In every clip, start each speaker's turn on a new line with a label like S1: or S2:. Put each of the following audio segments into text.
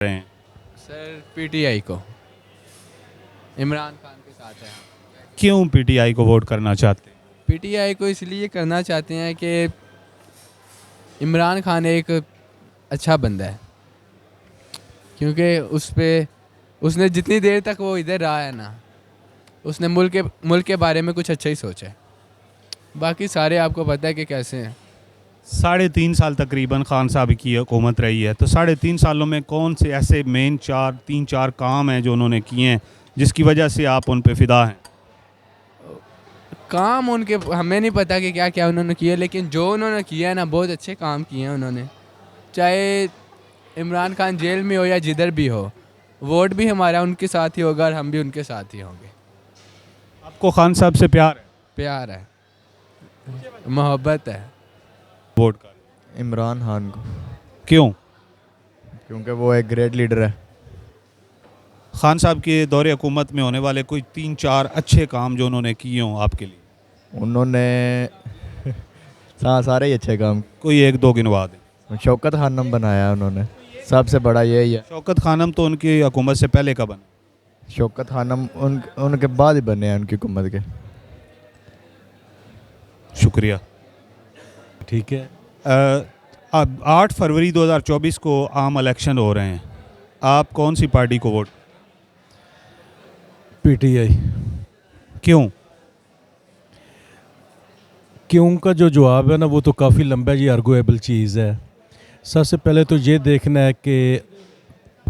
S1: रहे हैं?
S2: Sir PTI को, इमरान खान के साथ है।
S1: क्यों पीटीआई को वोट करना चाहते हैं?
S2: पीटीआई को इसलिए करना चाहते हैं कि इमरान खान एक अच्छा बंदा है, क्योंकि उसने जितनी देर तक वो इधर रहा है ना, उसने मुल्क के बारे में कुछ अच्छा ही सोचा है। बाकी सारे आपको पता है कि कैसे हैं।
S1: 3.5 साल तकरीबन खान साहब की हुकूमत रही है, तो 3.5 सालों में कौन से ऐसे मेन 3-4 काम हैं जो उन्होंने किए हैं जिसकी वजह से आप उन पे फिदा हैं?
S2: काम उनके हमें नहीं पता कि क्या क्या उन्होंने किया, लेकिन जो उन्होंने किया है ना, बहुत अच्छे काम किए हैं उन्होंने। चाहे इमरान खान जेल में हो या जिधर भी हो, वोट भी हमारा उनके साथ ही होगा और हम भी उनके साथ ही होंगे।
S1: आपको खान साहब से प्यार है?
S2: प्यार है, मोहब्बत है।
S1: वोट कर
S3: इमरान खान को,
S1: क्यों?
S3: क्योंकि वो एक ग्रेट लीडर है।
S1: खान साहब के दौरे हुकूमत में होने वाले कोई 3-4 अच्छे काम जो उन्होंने किए हों आपके लिए?
S3: उन्होंने सारे ही अच्छे काम।
S1: कोई 1-2 गिनवा दें।
S3: शौकत खानम बनाया उन्होंने, सबसे बड़ा यही है।
S1: शौकत खानम तो उनकी हुकूमत से पहले का बना।
S3: शौकत खानम उनके बाद ही बने हैं उनकी हुकूमत के।
S1: शुक्रिया।
S4: ठीक है।
S1: अब 8 फरवरी 2024 को आम इलेक्शन हो रहे हैं, आप कौन सी पार्टी को वोट?
S4: पीटीआई।
S1: क्यों?
S4: क्यों का जो जवाब है ना, वो तो काफ़ी लंबा जी आर्गुएबल चीज़ है। सबसे पहले तो ये देखना है कि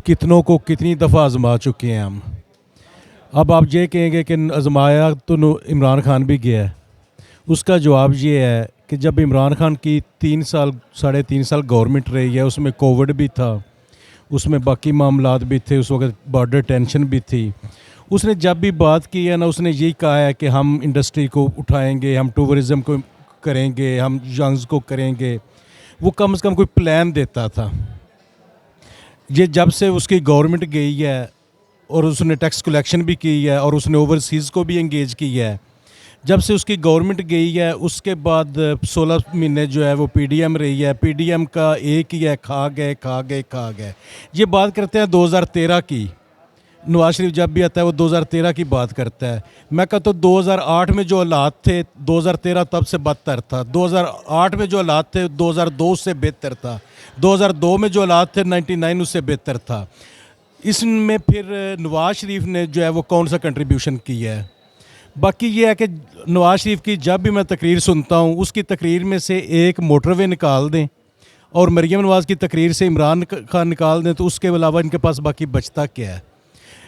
S4: कितनों को कितनी दफ़ा आजमा चुके हैं हम। अब आप ये कहेंगे कि आजमाया तो इमरान खान भी गया है। उसका जवाब ये है कि जब इमरान खान की 3 साल गवर्नमेंट रही है, उसमें कोविड भी था, उसमें बाकी मामलात भी थे, उस वक्त बॉर्डर टेंशन भी थी। उसने जब भी बात की है ना, उसने यही कहा है कि हम इंडस्ट्री को उठाएंगे, हम टूरिज़म को करेंगे, हम यंग्स को करेंगे। वो कम से कम कोई प्लान देता था। ये जब से उसकी गवर्नमेंट गई है और उसने टैक्स कलेक्शन भी की है और उसने ओवरसीज़ को भी एंगेज किया है, जब से उसकी गवर्नमेंट गई है उसके बाद 16 महीने जो है वो पीडीएम रही है। पीडीएम का एक ही है, खा गए। ये बात करते हैं 2013 की। नवाज शरीफ जब भी आता है वो 2013 की बात करता है। मैं कहता हूँ 2008 में जो हालात थे, 2013 तब से बदतर था। 2008 में जो हालात थे 2002 से बेहतर था। 2002 में जो हालात थे 99 उससे बेहतर था। इसमें फिर नवाज शरीफ ने जो है वो कौन सा कंट्रीब्यूशन किया है? बाकी ये है कि नवाज शरीफ की जब भी मैं तकरीर सुनता हूँ, उसकी तकरीर में से एक मोटरवे निकाल दें और मरीम नवाज़ की तकरीर से इमरान खान निकाल दें, तो उसके अलावा इनके पास बाकी बचता क्या है?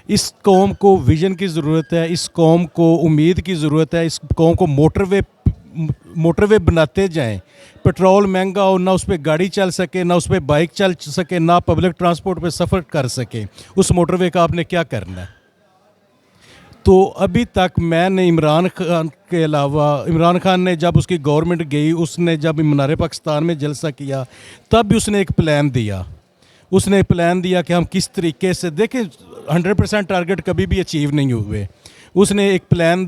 S4: इस कौम को विज़न की ज़रूरत है, इस कौम को उम्मीद की ज़रूरत है, इस कौम को मोटरवे बनाते जाएं। पेट्रोल महंगा हो, ना उस पर गाड़ी चल सके, ना उस पर बाइक चल सके, ना पब्लिक ट्रांसपोर्ट पे सफ़र कर सके, उस मोटरवे का आपने क्या करना है? तो अभी तक मैंने इमरान खान के अलावा, इमरान खान ने जब उसकी गवर्नमेंट गई, उसने जब मीनार पाकिस्तान में जलसा किया, तब भी उसने एक प्लान दिया। उसने प्लान दिया कि हम किस तरीके से, देखें 100% टारगेट कभी भी अचीव नहीं हुए। उसने एक प्लान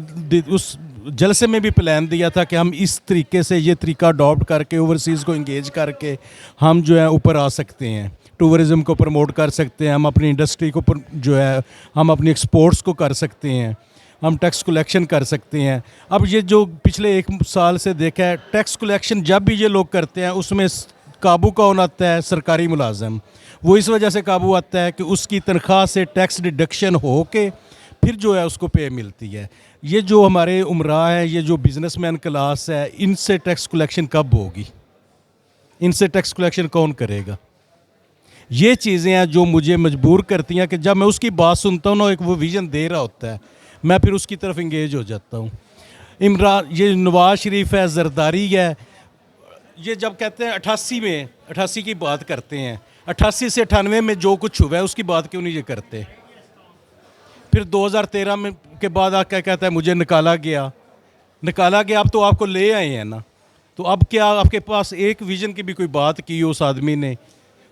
S4: उस जलसे में भी प्लान दिया था कि हम इस तरीके से ये तरीका अडॉप्ट करके ओवरसीज़ को इंगेज करके हम जो है ऊपर आ सकते हैं, टूरिज़म को प्रमोट कर सकते हैं, हम अपनी इंडस्ट्री को जो है हम अपनी एक्सपोर्ट्स को कर सकते हैं, हम टैक्स कलेक्शन कर सकते हैं। अब ये जो पिछले 1 साल से देखा है, टैक्स कलेक्शन जब भी ये लोग करते हैं उसमें काबू कौन आता है? सरकारी मुलाजम। वो इस वजह से काबू आता है कि उसकी तनख्वाह से टैक्स डिडक्शन हो के फिर जो है उसको पे मिलती है। ये जो हमारे उमरा है, ये जो बिजनेसमैन क्लास है, इनसे टैक्स कलेक्शन कब होगी? इनसे टैक्स कलेक्शन कौन करेगा? ये चीज़ें हैं जो मुझे मजबूर करती हैं कि जब मैं उसकी बात सुनता हूँ ना, एक वो विज़न दे रहा होता है, मैं फिर उसकी तरफ इंगेज हो जाता हूँ। इमरान, ये नवाज शरीफ है, जरदारी है, ये जब कहते हैं 88 की बात करते हैं, 88 से 98 में जो कुछ हुआ है उसकी बात क्यों नहीं ये करते? फिर 2013 में के बाद क्या कहता है, मुझे निकाला गया। अब तो आपको ले आए हैं ना, तो अब क्या आपके पास एक विज़न की भी कोई बात की हो उस आदमी ने?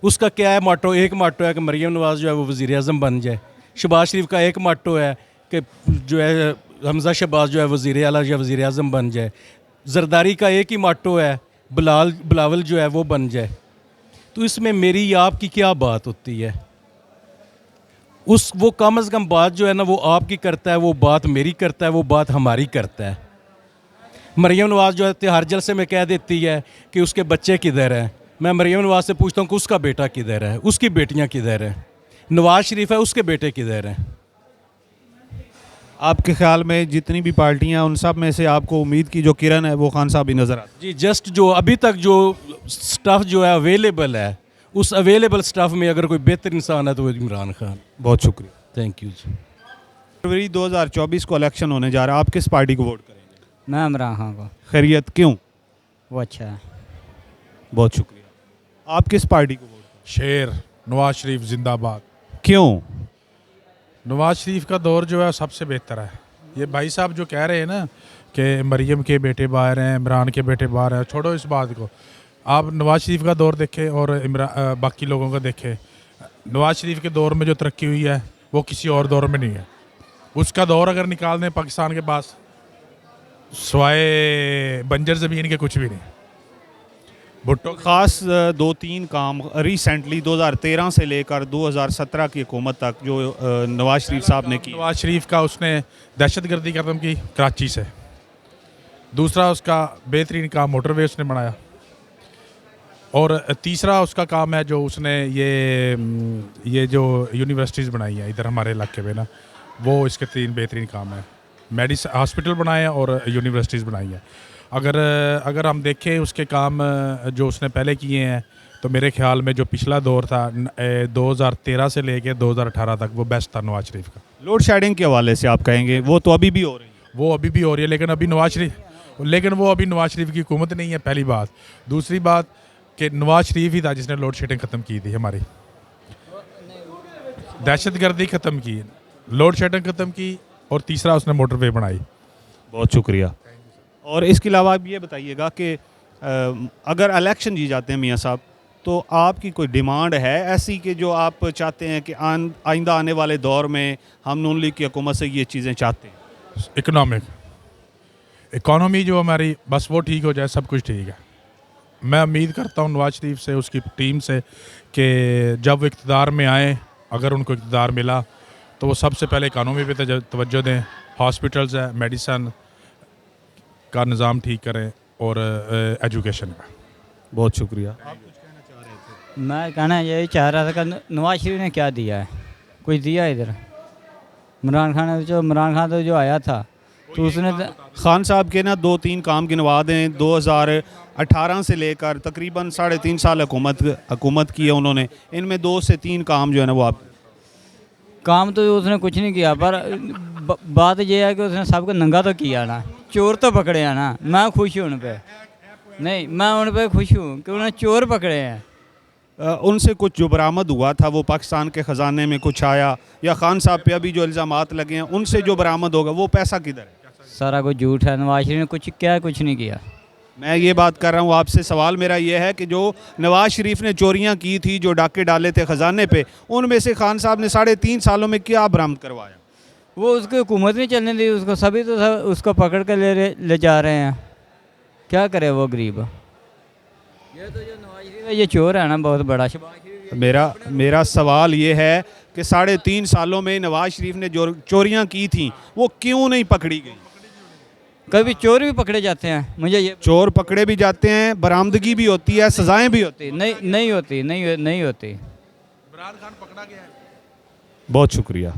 S4: उसका क्या है माटो? एक माटो है कि मरीम नवाज़ जो है वो वज़ीर आज़म बन जाए। शहबाज शरीफ का एक माटो है कि जो है हमज़ा शहबाज जो है वज़ीर आला या वज़ीर आज़म बन जाए। जरदारी का एक ही माटो है, बिलावल जो है वो बन जाए। तो इसमें मेरी आपकी क्या बात होती है? उस वो कम अज़ कम बात जो है ना वो आपकी करता है, वो बात मेरी करता है, वो बात हमारी करता है। मरीम नवाज़ जो है हर जलसे में कह देती है कि उसके बच्चे किधर हैं। मैं मरीम नवाज़ से पूछता हूँ कि उसका बेटा किधर है, उसकी बेटियाँ किधर हैं। नवाज़ शरीफ है, उसके बेटे किधर हैं।
S1: आपके ख्याल में जितनी भी पार्टियां हैं उन सब में से आपको उम्मीद की जो किरण है वो खान साहब ही नज़र आती
S4: जी जस्ट जो अभी तक जो स्टफ़ जो है अवेलेबल है, उस अवेलेबल स्टफ़ में अगर कोई बेहतर इंसान है तो वो इमरान खान।
S1: है। बहुत शुक्रिया।
S4: थैंक यू जी।
S1: फरवरी 2024 को इलेक्शन होने जा रहा है, आप किस पार्टी को वोट करेंगे?
S5: मैं इमरान खान को।
S1: खैरियत, क्यों?
S5: वो अच्छा है।
S1: बहुत शुक्रिया। आप किस पार्टी को वोट
S6: शेर नवाज शरीफ जिंदाबाद।
S1: करेंगे? क्यों?
S6: नवाज शरीफ का दौर जो है सबसे बेहतर है। ये भाई साहब जो कह रहे हैं ना कि मरीम के बेटे बाहर हैं, इमरान के बेटे बाहर हैं, छोड़ो इस बात को। आप नवाज शरीफ का दौर देखें और बाकी लोगों का देखें। नवाज शरीफ के दौर में जो तरक्की हुई है वो किसी और दौर में नहीं है। उसका दौर अगर निकाल दें पाकिस्तान के पास सिवाय बंजर ज़मीन के कुछ भी नहीं। भुट्टो
S1: ख़ास दो तीन काम रिसेंटली 2013 से लेकर 2017 की हुकूमत तक जो नवाज शरीफ साहब ने की।
S6: नवाज शरीफ का उसने दहशतगर्दी ख़त्म की कराची से। दूसरा उसका बेहतरीन काम मोटरवे उसने बनाया। और तीसरा उसका काम है जो उसने ये जो यूनिवर्सिटीज़ बनाई हैं इधर हमारे इलाके में ना, वो इसके तीन बेहतरीन काम है। मेडिसिन हॉस्पिटल बनाए हैं और यूनिवर्सिटीज़ बनाई हैं। अगर हम देखें उसके काम जो उसने पहले किए हैं तो मेरे ख्याल में जो पिछला दौर था 2013 से लेके 2018 तक वो बेस्ट था नवाज शरीफ का।
S1: लोड शेडिंग के हवाले से आप कहेंगे वो तो अभी भी हो रही है?
S6: वो अभी भी हो रही है लेकिन वो अभी नवाज शरीफ की हुकूमत नहीं है, पहली बात। दूसरी बात कि नवाज शरीफ ही था जिसने लोड शेडिंग ख़त्म की थी, हमारी दहशतगर्दी ख़त्म की, लोड शेडिंग ख़त्म की, और तीसरा उसने मोटरवे बनाई।
S1: बहुत शुक्रिया। और इसके अलावा आप ये बताइएगा कि अगर इलेक्शन जी जाते हैं मियाँ साहब तो आपकी कोई डिमांड है ऐसी कि जो आप चाहते हैं कि आइंदा आने वाले दौर में हम नून लीग की हुकूमत से ये चीज़ें चाहते हैं?
S6: इकॉनमी जो हमारी बस वो ठीक हो जाए, सब कुछ ठीक है। मैं उम्मीद करता हूँ नवाज शरीफ से, उसकी टीम से, कि जब वो इक़्तिदार में आए, अगर उनको इक़्तिदार मिला तो वो सबसे पहले इकॉनमी पे तवज्जो दें। हॉस्पिटल्स है, मेडिसन का निज़ाम ठीक करें और एजुकेशन का।
S1: बहुत शुक्रिया।
S5: मैं कहना यही चाह रहा था कि नवाज शरीफ ने क्या दिया है, कुछ दिया है इधर? इमरान खान तो जो आया था तो उसने
S1: खान साहब के ना दो तीन काम गिनवा दें। 2018 से लेकर तकरीबन 3.5 साल हुकूमत की है उन्होंने, इनमें 2 से 3 काम जो है ना वो आप
S5: काम तो उसने कुछ नहीं किया, पर बात यह है कि उसने सबको नंगा तो किया ना, चोर तो पकड़े हैं ना। मैं खुश हूँ उन पर, नहीं मैं उन पर खुश हूँ कि उन्होंने चोर पकड़े हैं।
S1: उनसे कुछ जो बरामद हुआ था वो पाकिस्तान के ख़जाने में कुछ आया, या खान साहब पे अभी जो इल्ज़ामात लगे हैं उनसे जो बरामद होगा वो पैसा किधर है?
S5: सारा कुछ झूठ है। नवाज शरीफ ने कुछ नहीं किया।
S1: मैं ये बात कर रहा हूँ आपसे, सवाल मेरा ये है कि जो नवाज शरीफ ने चोरियाँ की थी, जो डाके डाले थे ख़जाने पे, उनमें से खान साहब ने 3.5 सालों में क्या बरामद करवाया?
S5: वो उसकी हुकूमत नहीं चलने दी उसको, सभी तो सब उसको पकड़ कर ले जा रहे हैं। क्या करे वो गरीब? ये तो जो नवाज शरीफ है ये चोर है ना, बहुत बड़ा।
S1: मेरा सवाल ये है कि 3.5 सालों में नवाज शरीफ ने जो चोरियाँ की थी वो क्यों नहीं पकड़ी गई?
S5: कभी चोर भी पकड़े जाते हैं, मुझे ये
S1: चोर पकड़े भी जाते हैं, बरामदगी भी होती है, सजाएं भी होती
S5: नहीं होती।
S6: इमरान खान पकड़ा गया है।
S1: बहुत शुक्रिया।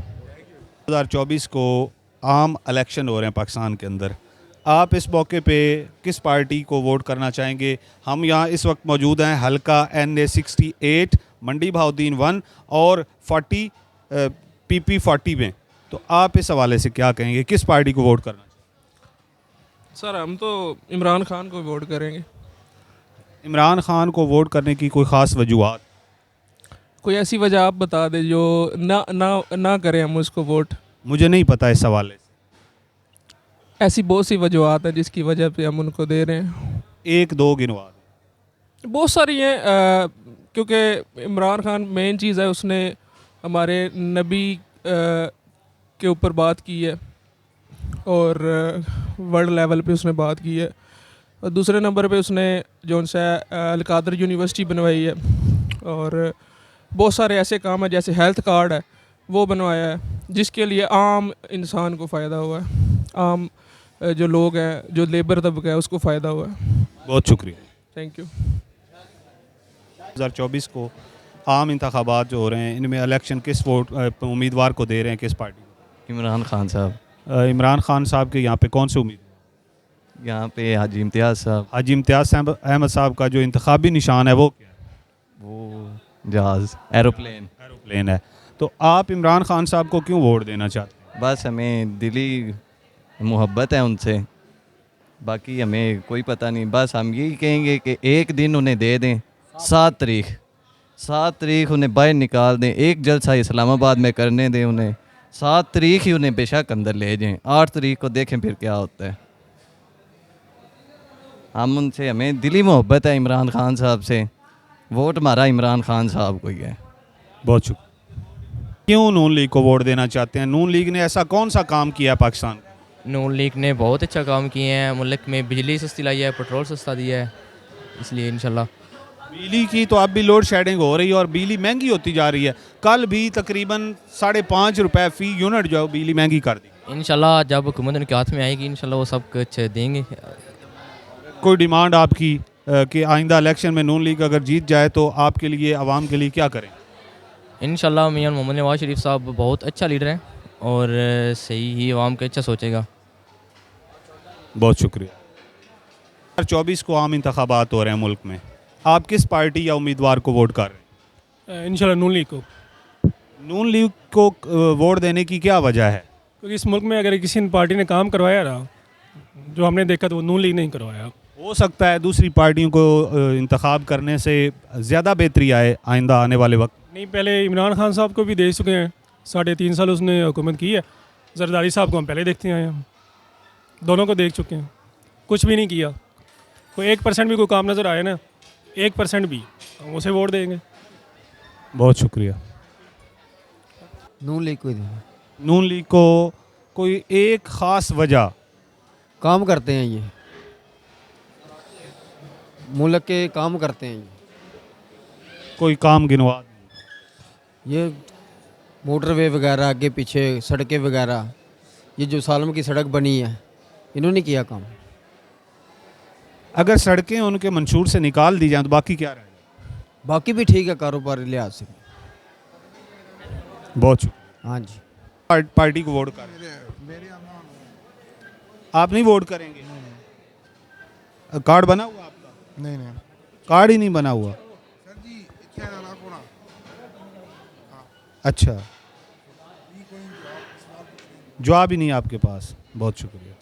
S1: 2024 को आम इलेक्शन हो रहे हैं पाकिस्तान के अंदर, आप इस मौके पे किस पार्टी को वोट करना चाहेंगे? हम यहाँ इस वक्त मौजूद हैं हल्का NA 68 मंडी बहाउद्दीन 1 और 40 PP 40 में, तो आप इस हवाले से क्या कहेंगे, किस पार्टी को वोट करना?
S7: सर हम तो इमरान खान को वोट करेंगे।
S1: इमरान खान को वोट करने की कोई ख़ास वजूहत?
S7: कोई ऐसी वजह आप बता दें जो ना करें हम उसको वोट।
S1: मुझे नहीं पता इस हवाले से।
S7: ऐसी बहुत सी वजूहत हैं जिसकी वजह पे हम उनको दे रहे हैं।
S1: 1-2 गिनवा दें।
S7: बहुत सारी हैं, क्योंकि इमरान खान मेन चीज़ है, उसने हमारे नबी के ऊपर बात की है और वर्ल्ड लेवल पे उसने बात की है। और दूसरे नंबर पे उसने जो उनसे अलकादर यूनिवर्सिटी बनवाई है, और बहुत सारे ऐसे काम हैं जैसे हेल्थ कार्ड है वो बनवाया है, जिसके लिए आम इंसान को फ़ायदा हुआ है, आम जो लोग हैं, जो लेबर तबका है, उसको फ़ायदा हुआ है।
S1: बहुत शुक्रिया।
S7: Thank you.
S1: 2024 को आम इंतखाबात जो हो रहे हैं, इनमें इलेक्शन किस वोट उम्मीदवार को दे रहे हैं, किस पार्टी को?
S8: इमरान खान साहब।
S1: इमरान खान साहब के यहाँ पे कौन से उम्मीदवार?
S8: यहाँ पे हाजी इम्तियाज़ साहब।
S1: हाजी इम्तियाज़ अहमद साहब का जो इंतखाबी निशान है वो क्या है?
S8: वो जहाज़, एरोप्लेन।
S1: एरोप्लेन है। तो आप इमरान खान साहब को क्यों वोट देना चाहते हैं?
S8: बस हमें दिली मोहब्बत है उनसे, बाकी हमें कोई पता नहीं। बस हम यही कहेंगे कि एक दिन उन्हें दे दें, 7 तारीख उन्हें बाहर निकाल दें, एक जलसा इस्लामाबाद में करने दें उन्हें, 7 तारीख ही उन्हें बेशक अंदर ले जाएं, 8 तारीख को देखें फिर क्या होता है। हम उनसे, हमें दिली मोहब्बत है इमरान खान साहब से, वोट हमारा इमरान खान साहब को ही है।
S1: बहुत शुक्रिया। क्यों नून लीग को वोट देना चाहते हैं? नून लीग ने ऐसा कौन सा काम किया है पाकिस्तान का?
S9: नून लीग ने बहुत अच्छा काम किए हैं, मुल्क में बिजली सस्ती लाई है, पेट्रोल सस्ता दिया है, इसलिए इंशाल्लाह।
S1: बिजली की तो अब भी लोड शेडिंग हो रही है और बिजली महंगी होती जा रही है। कल भी तकरीबन 5.5 रुपए फ़ी यूनिट जो बिजली महंगी कर दी।
S9: इंशाल्लाह जब हुकूमत उनके हाथ में आएगी, इंशाल्लाह वो सब कुछ देंगे।
S1: कोई डिमांड आपकी कि आइंदा इलेक्शन में नून लीग अगर जीत जाए तो आपके लिए, आवाम के लिए क्या करें?
S9: इंशाल्लाह मियां मोहम्मद नवाज शरीफ साहब बहुत अच्छा लीडर हैं और सही ही आवाम के अच्छा सोचेगा।
S1: बहुत शुक्रिया। 2024 को आम इंतखाबात हो रहे हैं मुल्क में, आप किस पार्टी या उम्मीदवार को वोट कर रहे हैं?
S10: इंशाल्लाह नून लीग को,
S1: नून लीग को वोट देने की क्या वजह है?
S10: क्योंकि इस मुल्क में अगर किसी पार्टी ने काम करवाया रहा, जो हमने देखा तो वो नून लीग नहीं करवाया।
S1: हो सकता है दूसरी पार्टियों को इंतखाब करने से ज़्यादा बेहतरी आए आइंदा आने वाले वक्त।
S10: नहीं, पहले इमरान खान साहब को भी दे चुके हैं, 3.5 साल उसने हुकूमत की है। जरदारी साहब को हम पहले देखते आए हैं, दोनों को देख चुके हैं, कुछ भी नहीं किया। कोई 1% भी कोई काम नज़र आए ना, 1% भी, हम उसे वोट देंगे।
S1: बहुत शुक्रिया।
S11: नून लीग को
S1: नून लीग को कोई एक ख़ास वजह?
S11: काम करते हैं, ये मुल्क के काम करते हैं।
S1: कोई काम गिनवा?
S11: ये मोटरवे वगैरह, आगे पीछे सड़कें वगैरह, ये जो सालम की सड़क बनी है, इन्होंने किया काम।
S1: अगर सड़कें उनके मंशूर से निकाल दी जाएं तो बाकी क्या रहेगा?
S11: बाकी भी ठीक है कारोबारी लिहाज से।
S1: बहुत शुक्रिया।
S11: हाँ जी।
S1: पार्टी को वोट कर रहे हैं। आप नहीं वोट करेंगे? कार्ड बना हुआ आपका?
S3: नहीं
S1: कार्ड ही नहीं बना हुआ। अच्छा, जवाब ही नहीं आपके पास। बहुत शुक्रिया।